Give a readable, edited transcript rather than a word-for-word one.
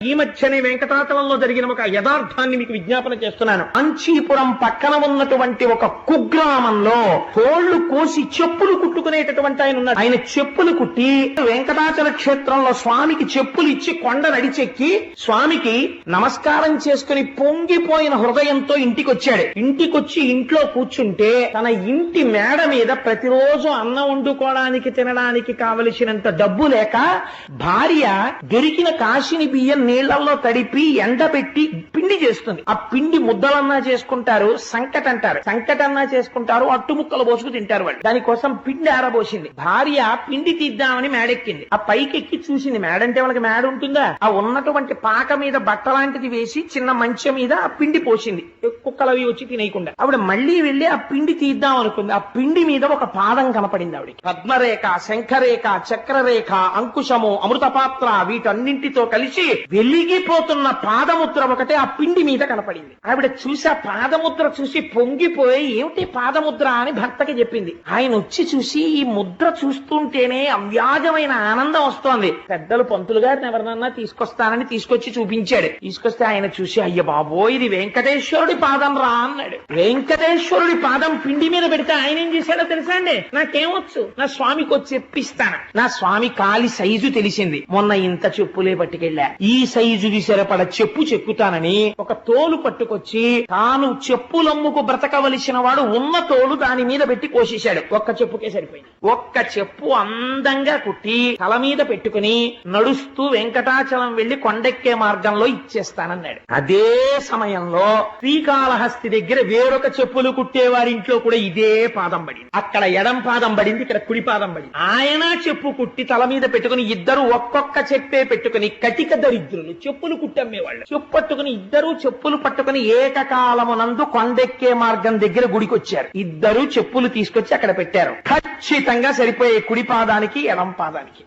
ఈ మధ్యనే వెంకటాచలంలో జరిగిన ఒక యథార్థాన్ని మీకు విజ్ఞాపన చేస్తున్నాను. కాంచీపురం పక్కన ఉన్నటువంటి ఒక కుగ్రామంలో తోళ్లు కోసి చెప్పులు కుట్టుకునేటటువంటి ఆయన ఉన్నాడు. ఆయన చెప్పులు కుట్టి వెంకటాచల క్షేత్రంలో స్వామికి చెప్పులు ఇచ్చి కొండ నడిచెక్కి స్వామికి నమస్కారం చేసుకుని పొంగిపోయిన హృదయంతో ఇంటికొచ్చాడు. ఇంటికొచ్చి ఇంట్లో కూర్చుంటే తన ఇంటి మేడ మీద ప్రతిరోజు అన్నం వండుకోవడానికి తినడానికి కావలసినంత డబ్బు లేక భార్య దొరికిన కాశీని బియ్యం నీళ్లలో తడిపి ఎండబెట్టి పిండి చేస్తుంది. ఆ పిండి ముద్దలన్నా చేసుకుంటారు, సంకట అంటారు, సంకటన్నా చేసుకుంటారు, అట్టుముక్కలు పోసుకు తింటారు వాళ్ళు. దానికోసం పిండి ఆరబోసింది. భార్య పిండి తీద్దామని మేడెక్కింది. ఆ పైకెక్కి చూసింది. మేడంటే వాళ్ళకి మేడ ఉంటుందా? ఆ ఉన్నటువంటి పాక మీద బట్ట లాంటిది వేసి చిన్న మంచం మీద ఆ పిండి పోసింది, కుక్కలు అవి వచ్చి తినేయకుండా. ఆవిడ మళ్లీ వెళ్లి ఆ పిండి తీద్దాం అనుకుంది. ఆ పిండి మీద ఒక పాదం కనపడింది ఆవిడకి. పద్మరేఖ, శంఖరేఖ, చక్రరేఖ, అంకుశము, అమృతపాత్ర వీటన్నింటితో కలిసి వెలిగిపోతున్న పాదముద్ర ఒకటే ఆ పిండి మీద కనపడింది. ఆవిడ చూసి ఆ పాదముద్ర చూసి పొంగిపోయి ఏమిటి పాదముద్ర అని భర్తకి చెప్పింది. ఆయన వచ్చి చూసి ఈ ముద్ర చూస్తుంటేనే అవ్యాజమైన ఆనందం వస్తోంది. పెద్దలు పంతులు గారిని ఎవరినన్నా తీసుకొస్తానని తీసుకొచ్చి చూపించాడు. తీసుకొస్తే ఆయన చూసి అయ్య బాబో ఇది వెంకటేశ్వరుడి పాదం రా అన్నాడు. వెంకటేశ్వరుడి పాదం పిండి మీద పెడితే ఆయన ఏం చేశాడో తెలుసా అండి? నాకేమొచ్చు, నా స్వామికి వచ్చి చెప్పిస్తాను. నా స్వామి కాలి సైజు తెలిసింది. మొన్న ఇంత చెప్పులే పట్టుకెళ్ళా, ఈ సైజుకి సరిపడ చెప్పు చెక్కుతానని ఒక తోలు పట్టుకొచ్చి తాను చెప్పులమ్ముకు బ్రతకవలసిన వాడు ఉన్న తోలు దాని మీద పెట్టి కోసేశాడు. ఒక్క చెప్పుకే సరిపోయింది. ఒక్క చెప్పు అందంగా కుట్టి తల మీద పెట్టుకుని నడుస్తూ వెంకటాచలం వెళ్లి కొండెక్కే మార్గంలో ఇచ్చేస్తానన్నాడు. అదే సమయంలో శ్రీకాళహస్తి దగ్గర వేరొక చెప్పులు కుట్టేవారింట్లో కూడా ఇదే పాదం పడింది. అక్కడ ఎడం పాదం పడింది, ఇక్కడ కుడి పాదం పడింది. ఆయన చెప్పు కుట్టి తల మీద పెట్టుకుని ఇద్దరు ఒక్కొక్క చెప్పే పెట్టుకుని కటిక దరిద్రులు చెప్పులు కుట్టమ్మేవాళ్ళు చెప్పు పట్టుకుని ఇద్దరు చెప్పులు పట్టుకుని ఏకకాలమునందు కొండెక్కే మార్గం దగ్గర గుడికొచ్చారు. ఇద్దరు చెప్పులు తీసుకొచ్చి అక్కడ పెట్టారు. ఖచ్చితంగా సరిపోయే కుడి పాదానికి ఎడం పాదానికి.